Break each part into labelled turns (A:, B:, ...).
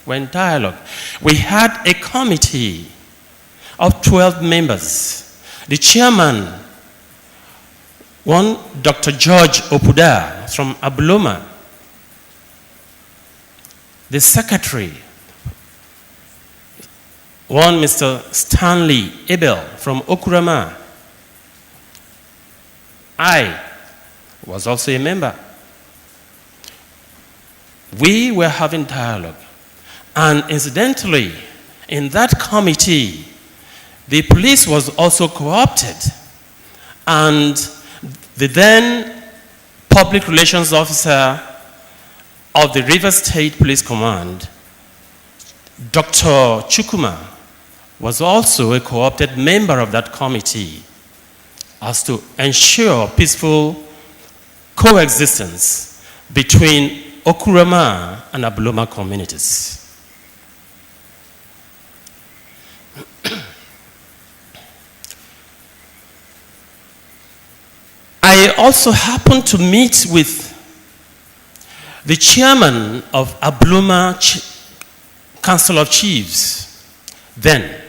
A: We're in dialogue. We had a committee of 12 members. The chairman, one Dr. George Opuda from Abuloma. The secretary, one Mr. Stanley Abel from Opurama. I was also a member. We were having dialogue. And incidentally, in that committee, the police was also co-opted. And the then public relations officer of the Rivers State Police Command, Dr. Chukuma, was also a co-opted member of that committee as to ensure peaceful coexistence between Opurama and Abuloma communities. I also happened to meet with the chairman of Abuloma Council of Chiefs, then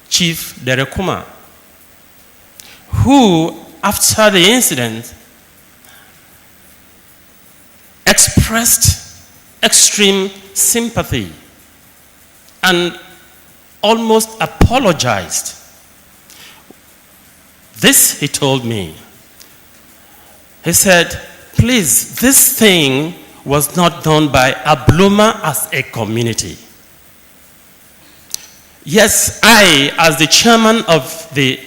A: Chief Derekuma, who, after the incident, expressed extreme sympathy and almost apologized. This, he told me. He said, please, this thing was not done by Abuloma as a community. Yes, I, as the chairman of the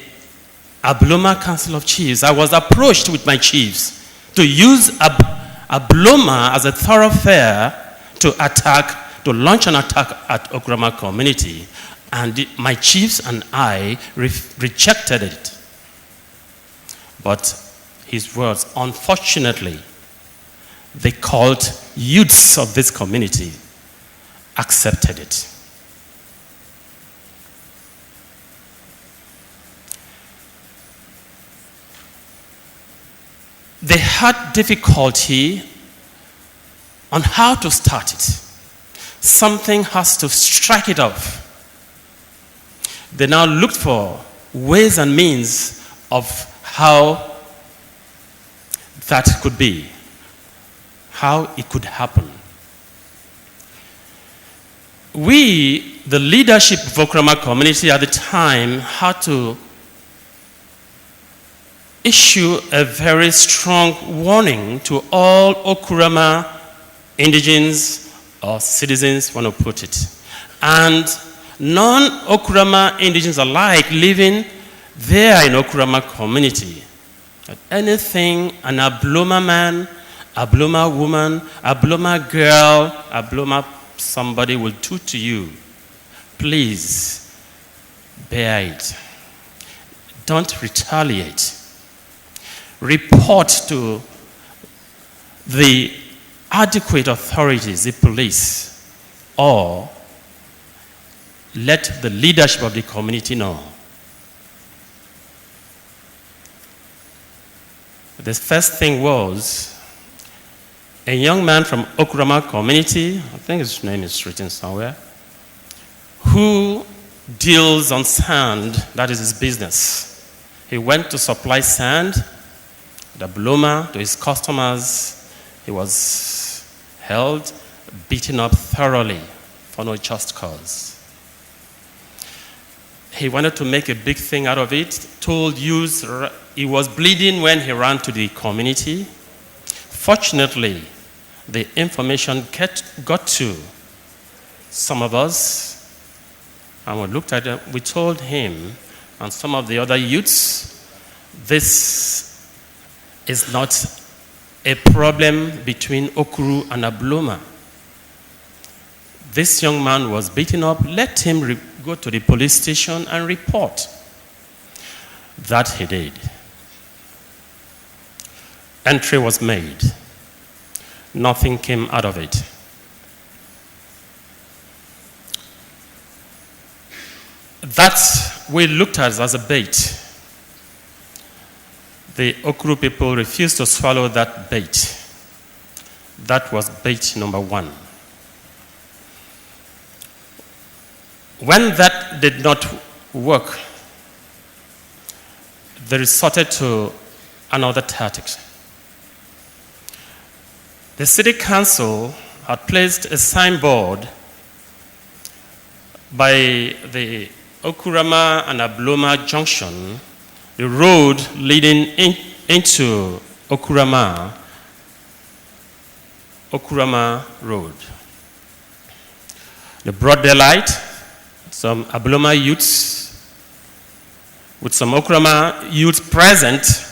A: Abuloma Council of Chiefs, I was approached with my chiefs to use Abuloma as a thoroughfare to launch an attack at Opurama community. And my chiefs and I rejected it. But his words, unfortunately, the cult youths of this community accepted it. They had difficulty on how to start it. Something has to strike it off. They now looked for ways and means of how that could be, how it could happen. We, the leadership of Opurama community at the time, had to issue a very strong warning to all Opurama indigenes or citizens, want to put it, and non-Opurama indigenes alike living there in Opurama community. That anything an Abuloma man, Abuloma woman, Abuloma girl, Abuloma somebody will do to you, please bear it. Don't retaliate. Report to the adequate authorities, the police, or let the leadership of the community know. The first thing was a young man from Opurama community, I think his name is written somewhere, who deals on sand, that is his business. He went to supply sand, the Abuloma, to his customers. He was held, beaten up thoroughly for no just cause. He wanted to make a big thing out of it, told youths he was bleeding when he ran to the community. Fortunately, the information got to some of us, and we looked at it, we told him and some of the other youths, this is not a problem between Okuru and Abuloma. This young man was beaten up. Let him go to the police station and report. That he did. Entry was made. Nothing came out of it. That we looked at as a bait. The Okuru people refused to swallow that bait. That was bait number one. When that did not work, they resorted to another tactic. The city council had placed a signboard by the Opurama and Abloma junction, the road leading into Opurama Road. The broad daylight, some Abloma youths with some Opurama youths present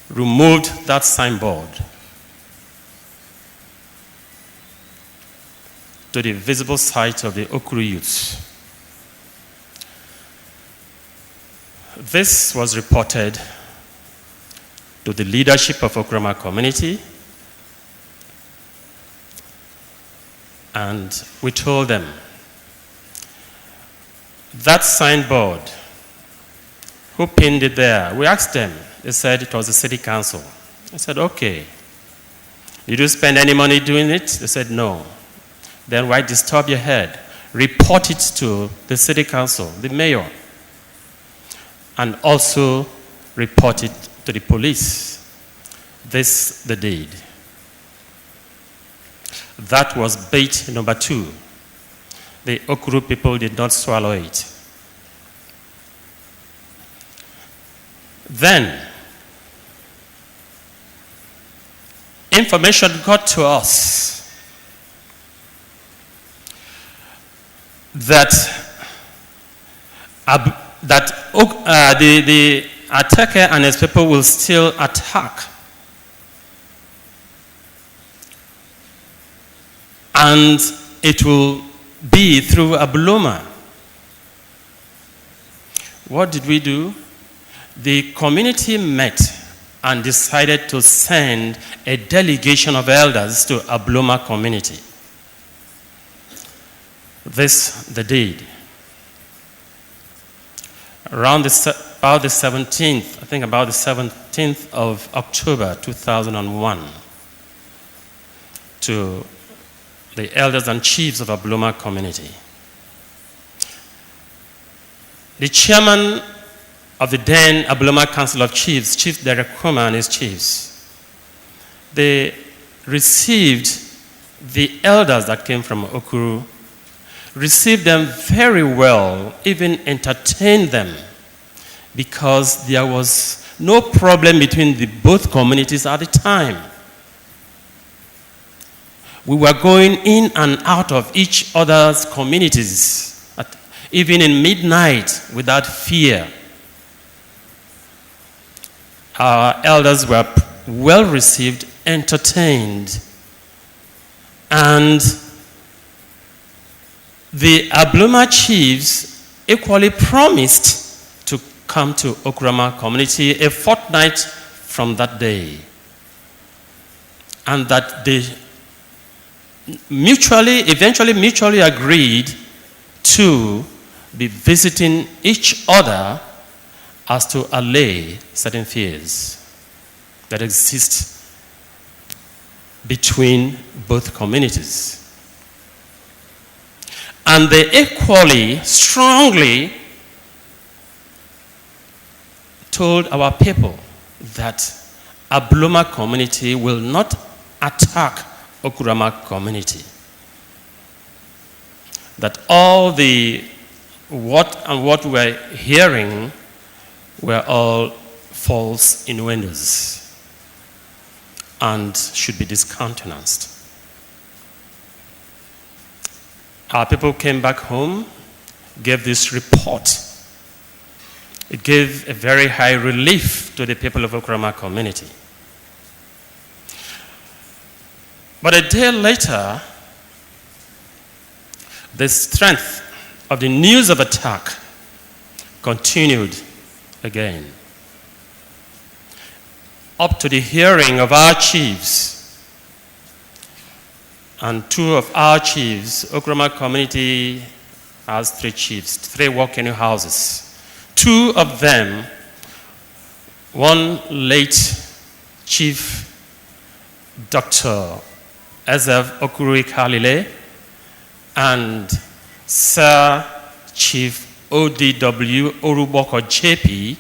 A: removed that signboard to the visible sight of the Okuru youths. This was reported to the leadership of Opurama community, and we told them that signboard, who pinned it there? We asked them. They said it was the city council. I said, okay. Did you spend any money doing it? They said, no. Then why disturb your head? Report it to the city council, the mayor, and also report it to the police. This they did. That was bait number 2. The Okuru people did not swallow it. Then, information got to us that the Ateke and his people will still attack. And it will be through Abloma. What did we do? The community met and decided to send a delegation of elders to Abloma community. This they did. About the 17th of October 2001, to the elders and chiefs of Abloma community. The chairman of the then Abloma Council of Chiefs, Chief Derek Kuma and his chiefs, they received the elders that came from Okuru, received them very well, even entertained them, because there was no problem between the both communities at the time. We were going in and out of each other's communities, even in midnight, without fear. Our elders were well received, entertained, and the Abloma chiefs equally promised to come to Opurama community a fortnight from that day, and that they eventually mutually agreed to be visiting each other as to allay certain fears that exist between both communities. And they equally strongly told our people that Abloma community will not attack Opurama community. That all what we're hearing were all false innuendos and should be discountenanced. Our people came back home, gave this report. It gave a very high relief to the people of Opurama community. But a day later, the strength of the news of attack continued again. Up to the hearing of our chiefs, and 2 of our chiefs, Opurama community has 3 chiefs, 3 working houses. 2 of them, one late Chief Dr. Ezef Okuri Kalile, and Sir Chief ODW Oruboko JP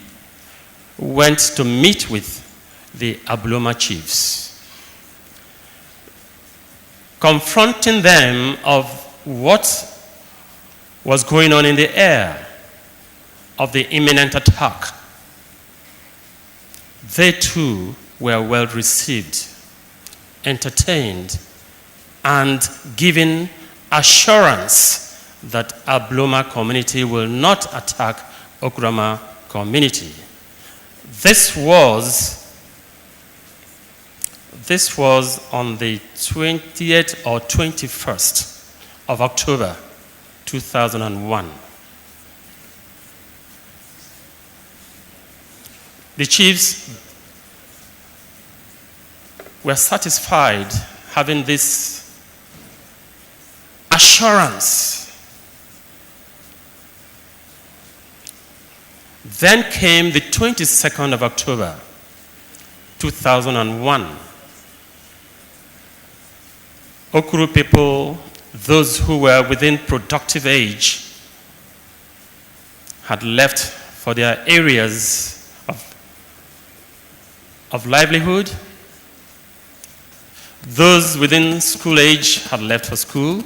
A: went to meet with the Abloma chiefs, confronting them of what was going on in the air of the imminent attack. They too were well received, entertained, and given assurance that Abloma community will not attack Opurama community. This was on the 20th or 21st of October 2001. The chiefs were satisfied having this assurance. Then came the 22nd of October 2001. Okuru people, those who were within productive age, had left for their areas of livelihood. Those within school age had left for school.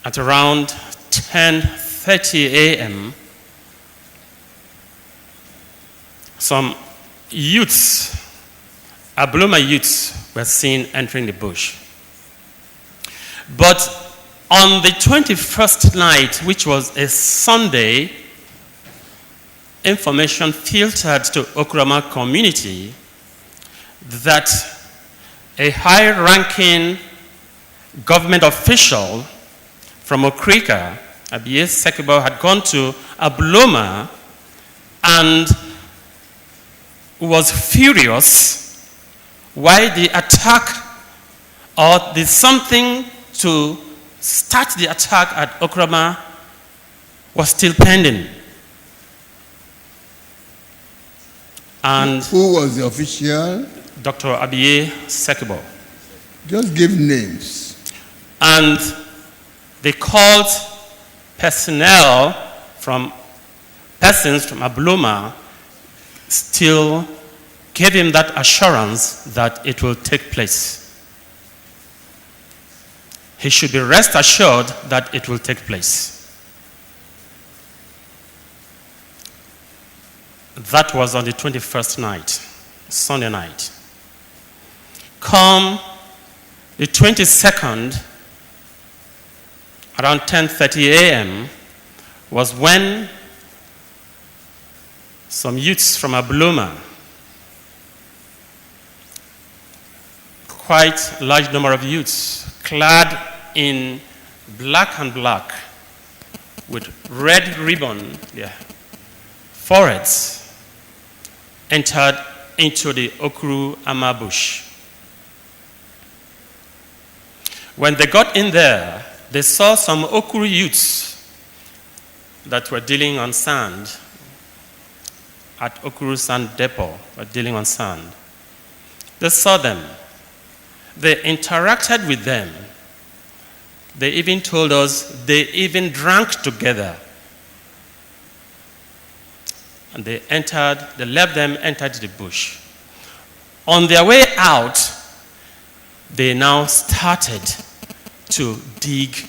A: At around 10:30 a.m., some youths, Abloma youths, were seen entering the bush. But on the 21st night, which was a Sunday, information filtered to Opurama community that a high-ranking government official from Okrika, Abiye Sekibo, had gone to Abloma and was furious why the attack or the something to start the attack at Opurama was still pending. And
B: who was the official?
A: Dr. Abiye Sekibo.
B: Just give names.
A: And they called persons from Abloma, still gave him that assurance that it will take place. He should be rest assured that it will take place. That was on the 21st night, Sunday night. Come the 22nd, around 10:30 a.m., was when some youths from Abloma, quite a large number of youths, clad in black and black, with red ribbon, their foreheads, entered into the Opurama bush. When they got in there, they saw some Okuru youths that were dealing on sand at Okuru Sand Depot, were dealing on sand. They saw them. They interacted with them. They even told us they even drank together. And they left them, entered the bush. On their way out, they now started to dig.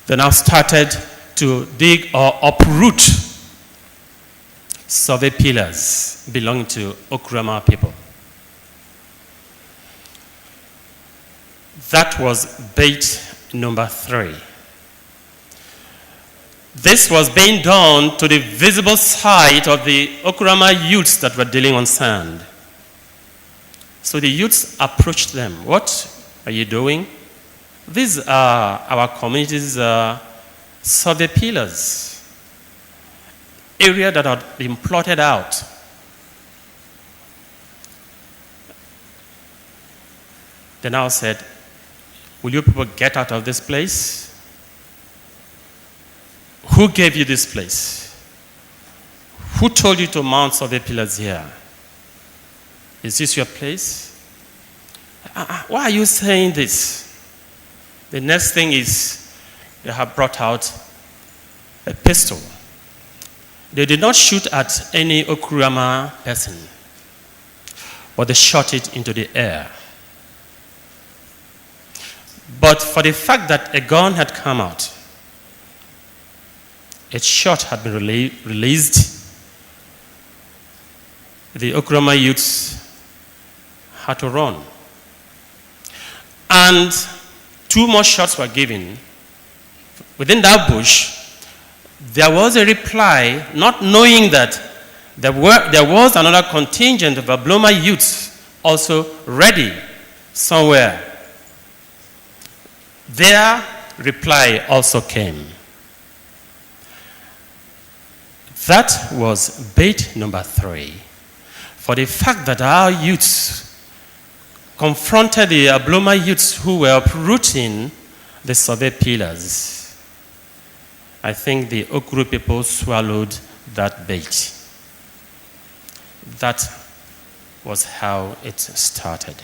A: They now started to dig or uproot survey pillars belonging to Opurama people. That was bait number 3. This was being done to the visible sight of the Opurama youths that were dealing on sand. So the youths approached them. What are you doing? These are our community's survey pillars, area that had been plotted out. They now said, will you people get out of this place? Who gave you this place? Who told you to mount survey pillars here? Is this your place? Why are you saying this? The next thing is they have brought out a pistol. They did not shoot at any Opurama person, but they shot it into the air. But for the fact that a gun had come out, a shot had been released, the Opurama youths had to run. And 2 more shots were given. Within that bush, there was a reply, not knowing that there was another contingent of Opurama youths also ready somewhere. Their reply also came. That was bait number 3. For the fact that our youths confronted the Opurama youths who were uprooting the survey pillars, I think the Okuru people swallowed that bait. That was how it started.